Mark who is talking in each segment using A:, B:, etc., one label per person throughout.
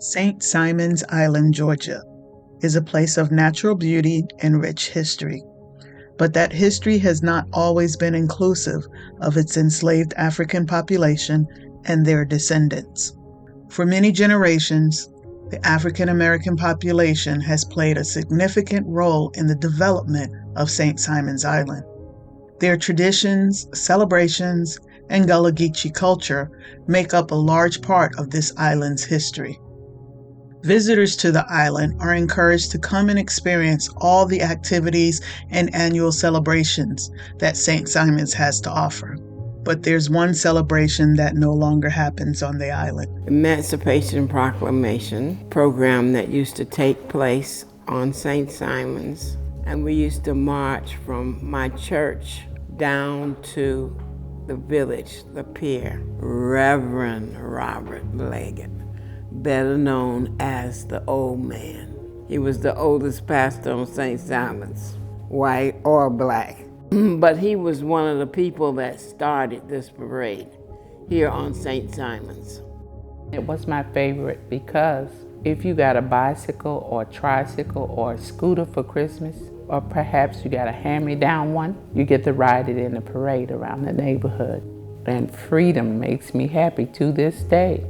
A: St. Simon's Island, Georgia, is a place of natural beauty and rich history. But that history has not always been inclusive of its enslaved African population and their descendants. For many generations, the African American population has played a significant role in the development of St. Simon's Island. Their traditions, celebrations, and Gullah Geechee culture make up a large part of this island's history. Visitors to the island are encouraged to come and experience all the activities and annual celebrations that St. Simon's has to offer. But there's one celebration that no longer happens on the island.
B: Emancipation Proclamation program that used to take place on St. Simon's. And we used to march from my church down to the village, the pier. Reverend Robert Leggett, better known as the Old Man. He was the oldest pastor on St. Simon's, white or black. But he was one of the people that started this parade here on St. Simon's.
C: It was my favorite because if you got a bicycle or a tricycle or a scooter for Christmas, or perhaps you got a hand-me-down one, you get to ride it in the parade around the neighborhood. And freedom makes me happy to this day.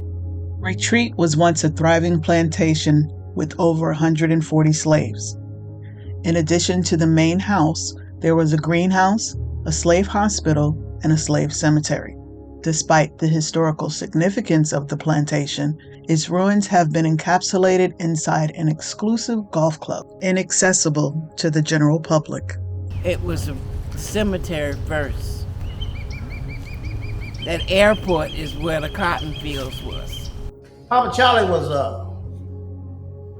A: Retreat was once a thriving plantation with over 140 slaves. In addition to the main house, there was a greenhouse, a slave hospital, and a slave cemetery. Despite the historical significance of the plantation, its ruins have been encapsulated inside an exclusive golf club, inaccessible to the general public.
B: It was a cemetery first. That airport is where the cotton fields was.
D: Papa Charlie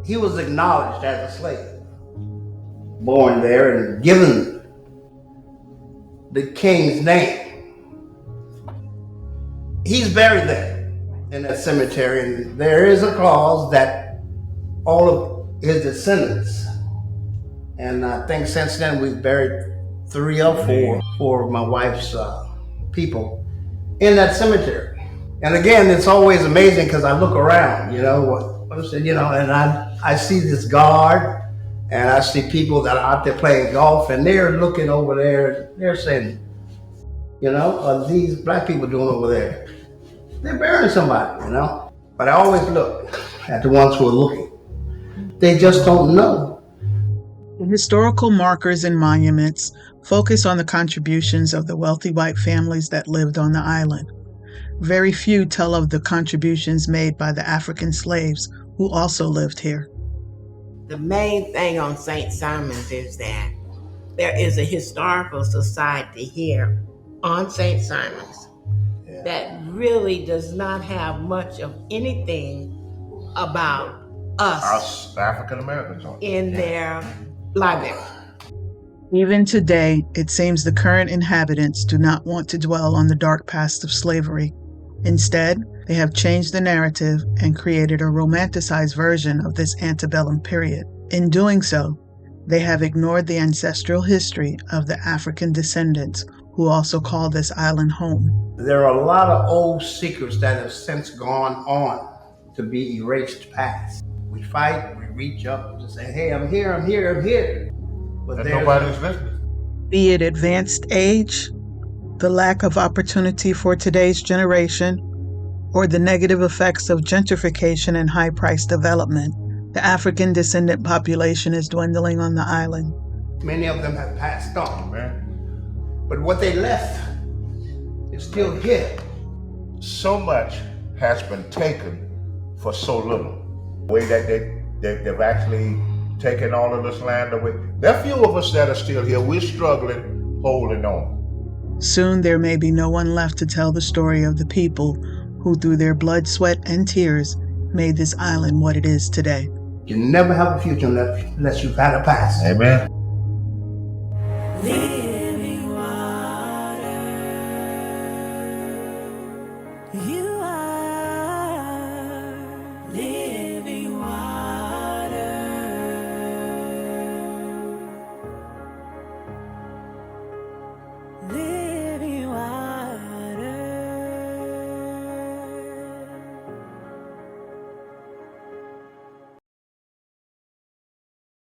D: he was acknowledged as a slave. Born there and given the king's name. He's buried there in that cemetery, and there is a clause that all of his descendants, and I think since then we've buried 3 or 4 of my wife's people in that cemetery. And again, it's always amazing because I look around, and I see this guard, and I see people that are out there playing golf, and they're looking over there. They're saying, what are these black people doing over there? They're burying somebody, But I always look at the ones who are looking. They just don't know.
A: The historical markers and monuments focus on the contributions of the wealthy white families that lived on the island. Very few tell of the contributions made by the African slaves who also lived here.
B: The main thing on St. Simon's is that there is a historical society here on St. Simon's that really does not have much of anything about us
E: African Americans
B: in their library.
A: Even today, it seems the current inhabitants do not want to dwell on the dark past of slavery. Instead, they have changed the narrative and created a romanticized version of this antebellum period. In doing so, they have ignored the ancestral history of the African descendants who also call this island home.
D: There are a lot of old secrets that have since gone on to be erased past. We fight, we reach up to say, hey, I'm here.
E: But nobody's listening.
A: Be it advanced age, the lack of opportunity for today's generation, or the negative effects of gentrification and high-priced development, the African descendant population is dwindling on the island.
D: Many of them have passed on, man. But what they left is still here.
E: So much has been taken for so little. The way that they've actually taken all of this land away. There are few of us that are still here. We're struggling, holding on.
A: Soon there may be no one left to tell the story of the people who, through their blood, sweat, and tears, made this island what it is today.
D: You never have a future unless you've had a past.
E: Amen.